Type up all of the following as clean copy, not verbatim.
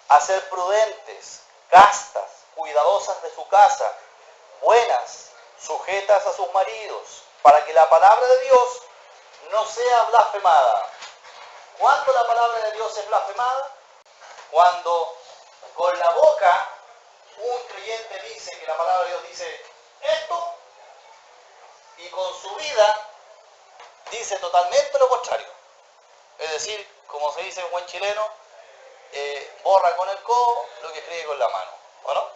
a ser prudentes, castas, cuidadosas de su casa, buenas, sujetas a sus maridos, para que la palabra de Dios no sea blasfemada. ¿Cuándo la palabra de Dios es blasfemada? Cuando con la boca un creyente dice que la palabra de Dios dice esto y con su vida dice totalmente lo contrario. Es decir, como se dice en buen chileno, borra con el codo lo que escribe con la mano, ¿o no?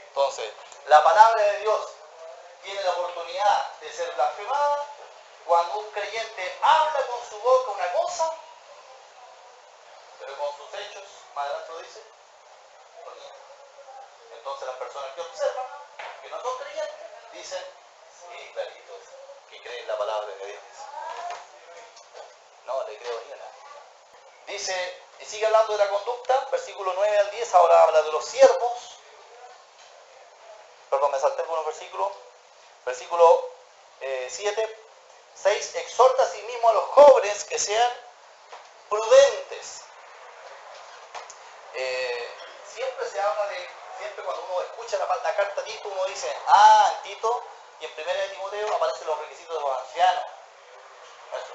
Entonces, la palabra de Dios tiene la oportunidad de ser blasfemada cuando un creyente habla con su boca una cosa, pero con sus hechos, más adelante lo dice, lo niega. Entonces las personas que observan, que no son creyentes, dicen, sí, clarito, que creen la palabra de Dios. No le creo ni una. Dice, y sigue hablando de la conducta, versículo 9 al 10, ahora habla de los siervos. Perdón, me salté algunos versículos. Versículo 7, 6, exhorta a sí mismo a los jóvenes que sean prudentes. Siempre se habla de, siempre cuando uno escucha la carta a Tito, uno dice, en Tito y en 1 de Timoteo aparecen los requisitos de los ancianos. Eso.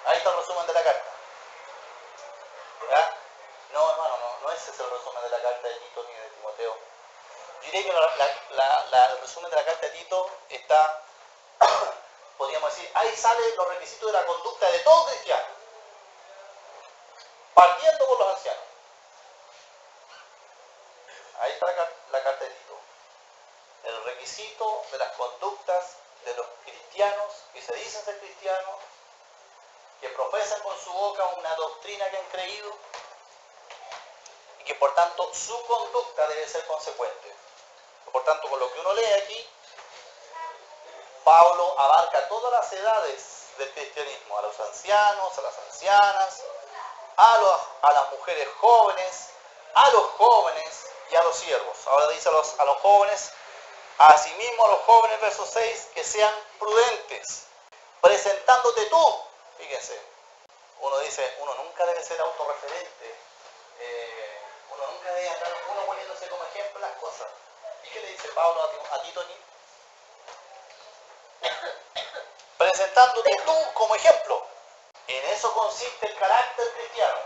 Ahí está el resumen de la carta. ¿Ya? No, hermano, no ese es el resumen de la carta de Tito ni de Timoteo. Yo diría que el resumen de la carta de Tito está, podríamos decir, ahí salen los requisitos de la conducta de todo cristiano, partiendo por los ancianos. Ahí está la carta de Tito. El requisito de las conductas de los cristianos que se dicen ser cristianos, que profesan con su boca una doctrina que han creído y que por tanto su conducta debe ser consecuente. Por tanto, con lo que uno lee aquí, Pablo abarca todas las edades del cristianismo, a los ancianos, a las ancianas, a las mujeres jóvenes, a los jóvenes y a los siervos. Ahora dice a los jóvenes, asimismo a los jóvenes, verso 6, que sean prudentes, presentándote tú. Fíjense, uno dice, uno nunca debe ser autorreferente, uno nunca debe andar uno poniéndose como ejemplo las cosas. ¿Y qué le dice Pablo a Tito aquí? Presentándote tú como ejemplo. En eso consiste el carácter cristiano.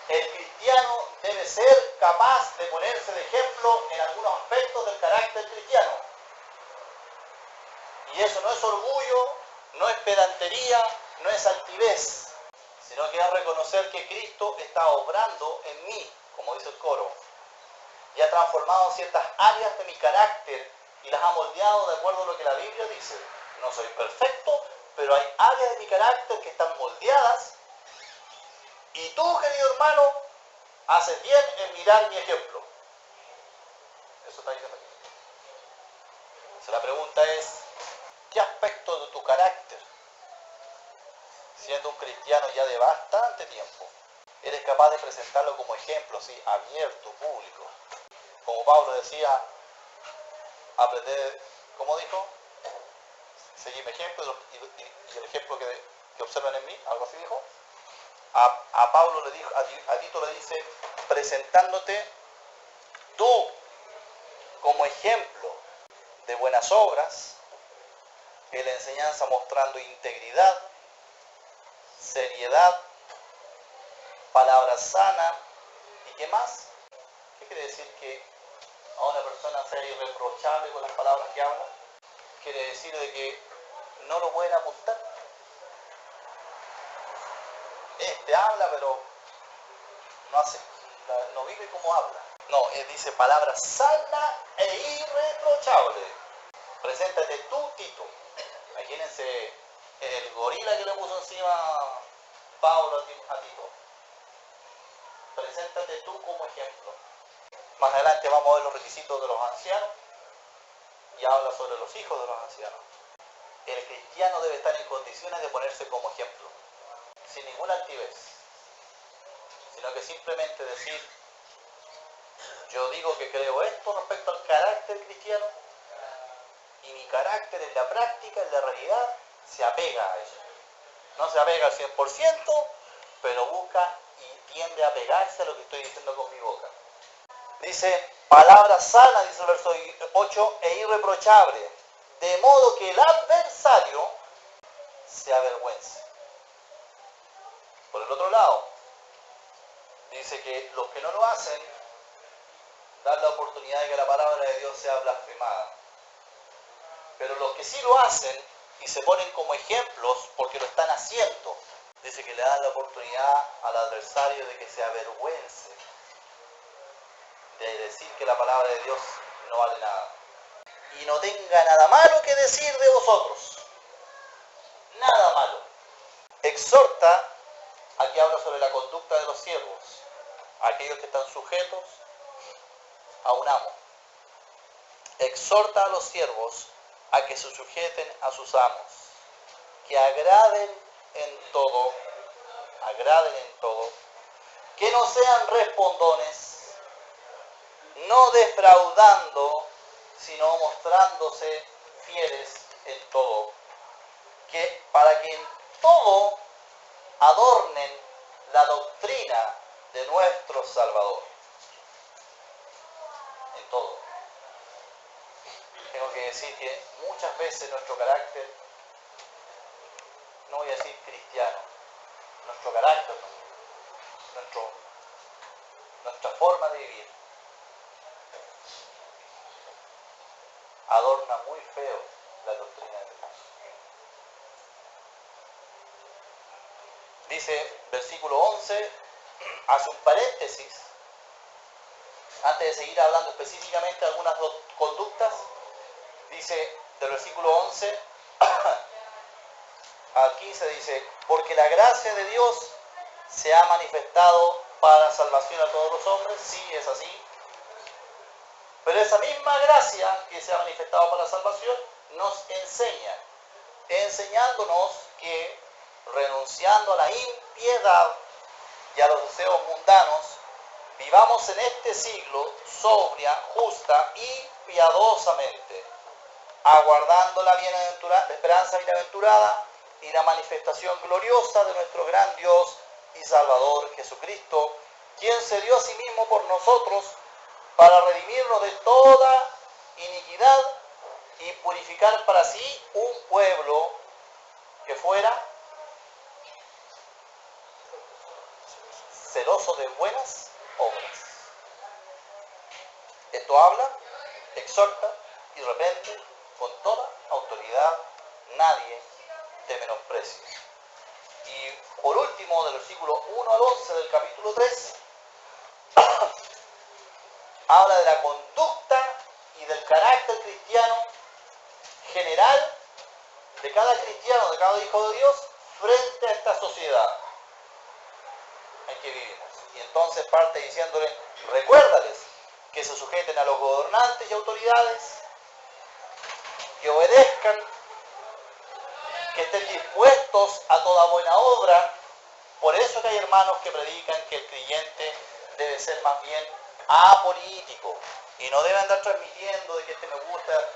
El cristiano debe ser capaz de ponerse de ejemplo en algunos aspectos del carácter cristiano. Y eso no es orgullo, no es pedantería, no es altivez, sino que es reconocer que Cristo está obrando en mí, como dice el coro, y ha transformado ciertas áreas de mi carácter y las ha moldeado de acuerdo a lo que la Biblia dice. No soy perfecto, pero hay áreas de mi carácter que están moldeadas y tú, querido hermano, haces bien en mirar mi ejemplo. Eso está diciendo aquí. Entonces la pregunta es, ¿qué aspecto de tu carácter, siendo un cristiano ya de bastante tiempo, eres capaz de presentarlo como ejemplo, así, abierto, público? Como Pablo decía, aprender, ¿cómo dijo? Seguir mi ejemplo y el ejemplo que observan en mí, algo así dijo. A Pablo le dijo, a Tito le dice, presentándote tú como ejemplo de buenas obras, en la enseñanza mostrando integridad, seriedad, palabra sana, ¿y qué más? ¿Qué quiere decir que a una persona sea irreprochable con las palabras que habla? Quiere decir de que no lo pueden apuntar. Este habla, pero no vive como habla. No, él dice palabra sana e irreprochable. Preséntate tú, Tito. Imagínense el gorila que le puso encima Pablo a Tito. Preséntate tú como ejemplo. Más adelante vamos a ver los requisitos de los ancianos y habla sobre los hijos de los ancianos. El cristiano debe estar en condiciones de ponerse como ejemplo, sin ninguna altivez, sino que simplemente decir, yo digo que creo esto respecto al carácter cristiano y mi carácter en la práctica, en la realidad, se apega a eso. No se apega al 100%, pero busca tiende a pegarse a lo que estoy diciendo con mi boca. Dice, palabra sana, dice el verso 8, e irreprochable, de modo que el adversario se avergüence. Por el otro lado, dice que los que no lo hacen, dan la oportunidad de que la palabra de Dios sea blasfemada. Pero los que sí lo hacen y se ponen como ejemplos porque lo están haciendo, dice que le dan la oportunidad al adversario de que se avergüence de decir que la palabra de Dios no vale nada. Y no tenga nada malo que decir de vosotros. Nada malo. Exhorta, aquí habla sobre la conducta de los siervos, aquellos que están sujetos a un amo. Exhorta a los siervos a que se sujeten a sus amos, que agraden en todo, que no sean respondones, no defraudando, sino mostrándose fieles en todo, que para que en todo adornen la doctrina de nuestro Salvador. En todo. Tengo que decir que muchas veces nuestro carácter, no voy a decir cristiano, nuestro carácter, nuestra forma de vivir, adorna muy feo la doctrina de Dios. Dice, versículo 11, hace un paréntesis, antes de seguir hablando específicamente de algunas conductas, dice del versículo 11 al 15, dice, porque la gracia de Dios se ha manifestado para salvación a todos los hombres, sí, es así, pero esa misma gracia que se ha manifestado para la salvación nos enseña, enseñándonos que renunciando a la impiedad y a los deseos mundanos, vivamos en este siglo sobria, justa y piadosamente, aguardando la esperanza bienaventurada y la manifestación gloriosa de nuestro gran Dios y Salvador Jesucristo, quien se dio a sí mismo por nosotros para redimirnos de toda iniquidad y purificar para sí un pueblo que fuera celoso de buenas obras. Esto habla, exhorta y reprende con toda autoridad, nadie te menosprecie. Y por último, del versículo 1 al 11 del capítulo 3, habla de la conducta y del carácter cristiano general de cada cristiano, de cada hijo de Dios, frente a esta sociedad en que vivimos. Y entonces parte diciéndole, recuérdales que se sujeten a los gobernantes y autoridades, que obedezcan, que estén dispuestos a toda buena obra. Por eso que hay hermanos que predican que el creyente debe ser más bien apolítico y no debe andar transmitiendo de que este me gusta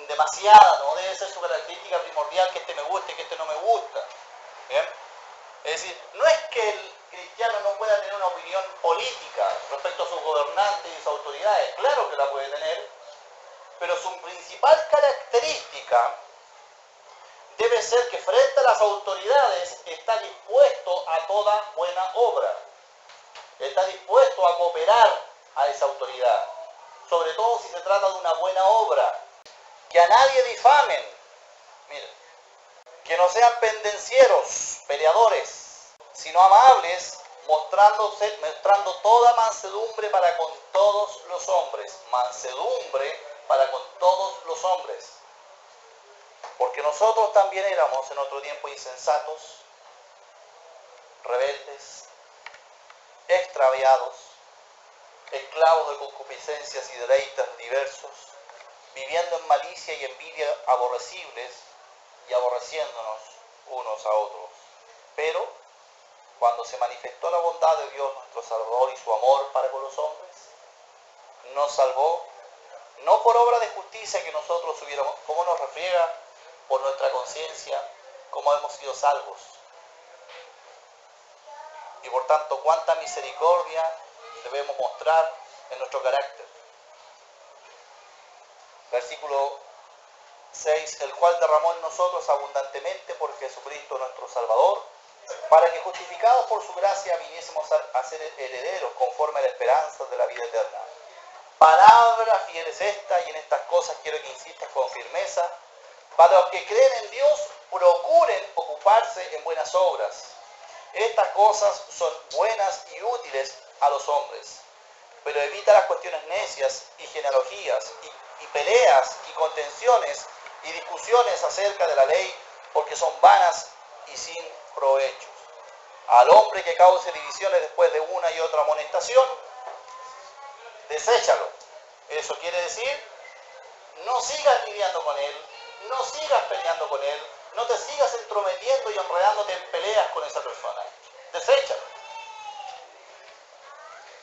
demasiada, no debe ser su característica primordial que este me gusta y que este no me gusta. ¿Bien? Es decir, no es que el cristiano no pueda tener una opinión política respecto a sus gobernantes y sus autoridades, claro que la puede tener, pero su principal característica debe ser que frente a las autoridades está dispuesto a toda buena obra, está dispuesto a cooperar a esa autoridad, sobre todo si se trata de una buena obra, que a nadie difamen, miren, que no sean pendencieros, peleadores, sino amables, mostrando toda mansedumbre para con todos los hombres, mansedumbre para con todos los hombres. Porque nosotros también éramos en otro tiempo insensatos, rebeldes, extraviados, esclavos de concupiscencias y deleites diversos, viviendo en malicia y envidia aborrecibles y aborreciéndonos unos a otros. Pero cuando se manifestó la bondad de Dios nuestro Salvador y su amor para con los hombres, nos salvó no por obra de justicia que nosotros hubiéramos, como nos refriega por nuestra conciencia, cómo hemos sido salvos. y por tanto cuánta misericordia debemos mostrar en nuestro carácter. Versículo 6, el cual derramó en nosotros abundantemente por Jesucristo nuestro Salvador, para que justificados por su gracia viniésemos a ser herederos conforme a la esperanza de la vida eterna. Palabra fiel es esta, y en estas cosas quiero que insistas con firmeza. Para los que creen en Dios, procuren ocuparse en buenas obras. Estas cosas son buenas y útiles a los hombres, pero evita las cuestiones necias y genealogías y peleas y contenciones y discusiones acerca de la ley, porque son vanas y sin provecho. Al hombre que cause divisiones después de una y otra amonestación, deséchalo. Eso quiere decir, no sigas lidiando con él, no sigas peleando con él, no te sigas entrometiendo y enredándote en peleas con esa persona. Deséchalo.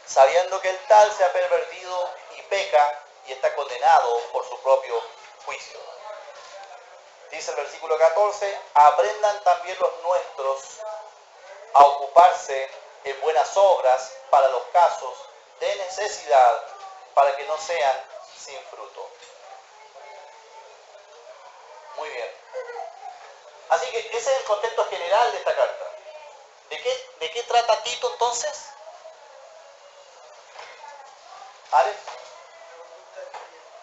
Sabiendo que el tal se ha pervertido y peca y está condenado por su propio juicio. Dice el versículo 14, aprendan también los nuestros a ocuparse en buenas obras para los casos de necesidad, para que no sean sin fruto. Muy bien. Así que ese es el contexto general de esta carta. ¿De qué trata Tito entonces? ¿Alex?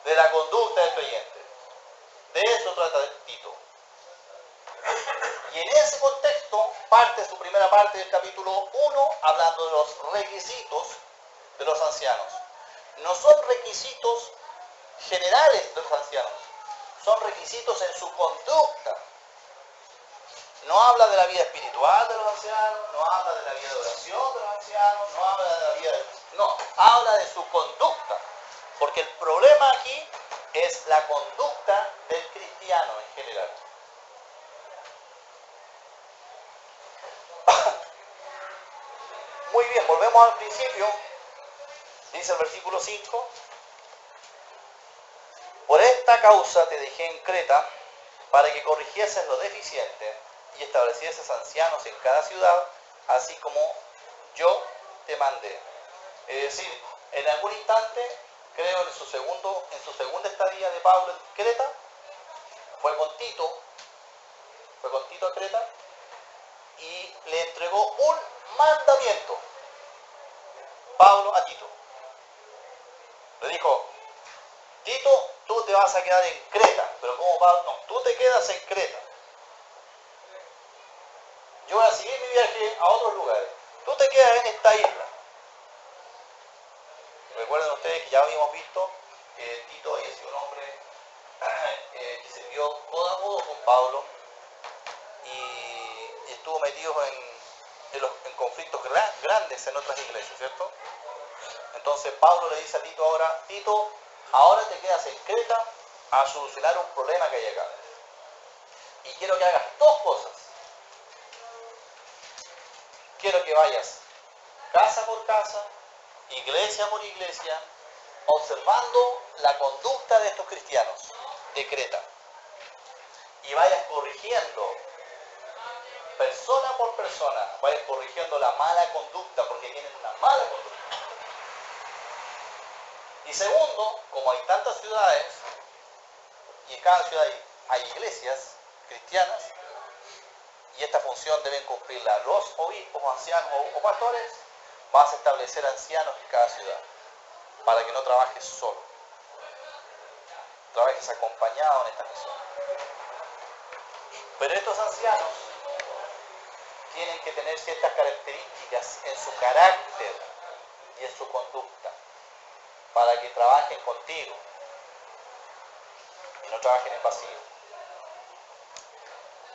De la conducta del creyente. De eso trata Tito. Y en ese contexto parte su primera parte del capítulo 1 hablando de los requisitos de los ancianos. No son requisitos generales de los ancianos, son requisitos en su conducta. No habla de la vida espiritual de los ancianos, no habla de la vida de oración de los ancianos, no habla de la vida no, habla de su conducta. Porque el problema aquí es la conducta del cristiano en general. Muy bien, volvemos al principio. Dice el versículo 5. Por esta causa te dejé en Creta, para que corrigieses lo deficiente y establecieses ancianos en cada ciudad, así como yo te mandé. Es decir, en algún instante, creo en su segunda estadía de Pablo en Creta, fue con Tito a Creta, y le entregó un mandamiento, Pablo a Tito. Le dijo, Tito, tú te vas a quedar en Creta, pero como Pablo, no, tú te quedas en Creta. Yo voy a seguir mi viaje a otros lugares. Tú te quedas en esta isla. Recuerden ustedes que ya habíamos visto que Tito había sido un hombre que se vio codo a codo con Pablo y estuvo metido en conflictos grandes en otras iglesias, ¿cierto? Entonces Pablo le dice a Tito ahora, Tito, ahora te quedas en Creta a solucionar un problema que hay acá. Y quiero que hagas dos cosas. Quiero que vayas casa por casa, iglesia por iglesia, observando la conducta de estos cristianos de Creta. Y vayas corrigiendo, persona por persona, vayas corrigiendo la mala conducta, porque tienen una mala conducta. Y segundo, como hay tantas ciudades, y en cada ciudad hay iglesias cristianas, y esta función deben cumplirla los obispos, ancianos o pastores, vas a establecer ancianos en cada ciudad, para que no trabajes solo, trabajes acompañado en esta misión. Pero estos ancianos tienen que tener ciertas características en su carácter y en su conducta, para que trabajen contigo y no trabajen en vacío.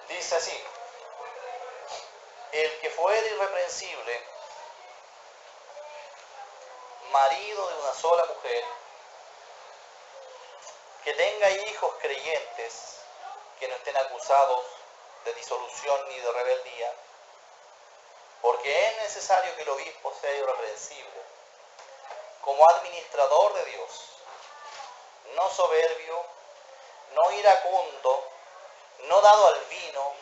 Dice así, el que fuere irreprensible, marido de una sola mujer, que tenga hijos creyentes, que no estén acusados de disolución ni de rebeldía, porque es necesario que el obispo sea irreprensible, como administrador de Dios, no soberbio, no iracundo, no dado al vino,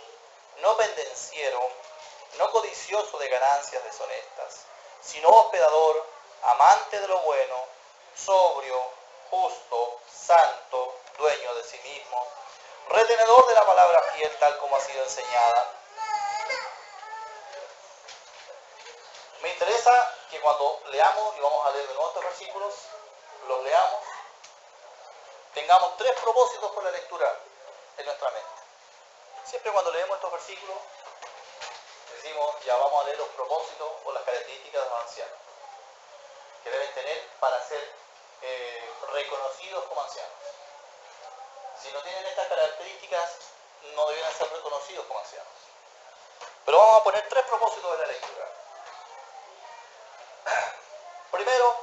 no pendenciero, no codicioso de ganancias deshonestas, sino hospedador, amante de lo bueno, sobrio, justo, santo, dueño de sí mismo, retenedor de la palabra fiel tal como ha sido enseñada. Me interesa que cuando leamos, y vamos a leer de nuevo estos versículos, los leamos, tengamos tres propósitos por la lectura en nuestra mente. Siempre cuando leemos estos versículos, decimos, ya vamos a leer los propósitos o las características de los ancianos, que deben tener para ser reconocidos como ancianos. Si no tienen estas características, no deben ser reconocidos como ancianos. Pero vamos a poner tres propósitos de la lectura. Primero,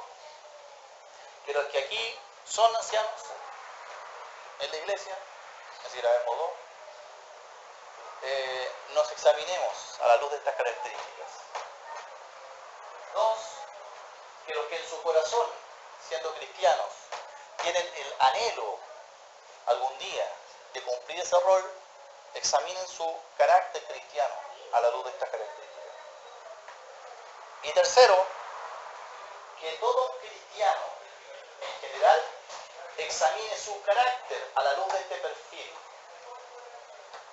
que los que aquí son ancianos en la iglesia, es decir, habemos dos, nos examinemos a la luz de estas características. Dos, que los que en su corazón, siendo cristianos, tienen el anhelo algún día de cumplir ese rol, examinen su carácter cristiano a la luz de estas características. Y tercero, que todo cristiano en general examine su carácter a la luz de este perfil.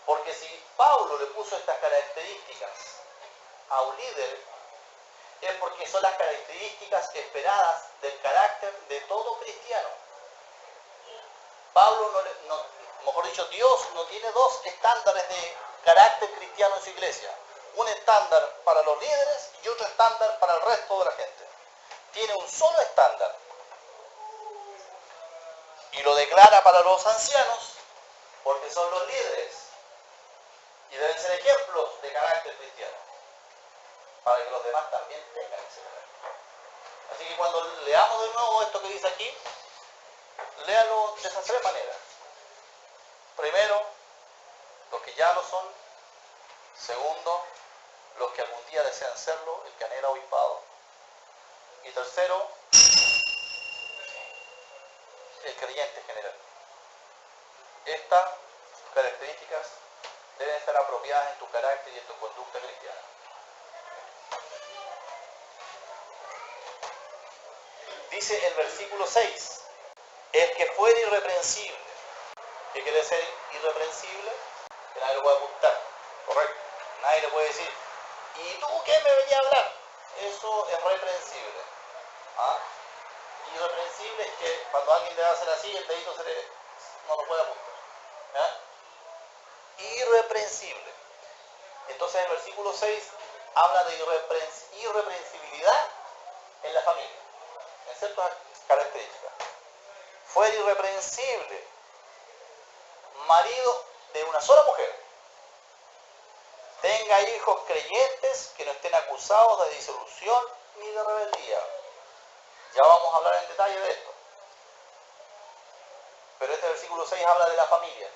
Porque si Pablo le puso estas características a un líder, es porque son las características esperadas del carácter de todo cristiano. Pablo, mejor dicho, Dios no tiene dos estándares de carácter cristiano en su iglesia. Un estándar para los líderes y otro estándar para el resto de la gente. Tiene un solo estándar. Y lo declara para los ancianos porque son los líderes. Y deben ser ejemplos de carácter cristiano. Para que los demás también tengan ese carácter. Así que cuando leamos de nuevo esto que dice aquí, léalo de esas tres maneras. Primero, los que ya lo son. Segundo, los que algún día desean serlo, el que anhela obispado. Y tercero, el creyente en general. Estas características deben estar apropiadas en tu carácter y en tu conducta cristiana. Dice el versículo 6, el que fuera irreprensible. ¿Qué quiere decir irreprensible? Que nadie lo puede apuntar, ¿correcto? Nadie le puede decir, ¿y tú qué me venías a hablar? Eso es reprensible. ¿Ah? Irreprensible es que cuando alguien le va a hacer así, el dedito no lo puede apuntar. ¿Ah? Irreprensible. Entonces el versículo 6 habla de irreprensibilidad en la familia, en ciertas características. Fue irreprensible, marido de una sola mujer, tenga hijos creyentes que no estén acusados de disolución ni de rebeldía. Ya vamos a hablar en detalle de esto. Pero este versículo 6 habla de la familia.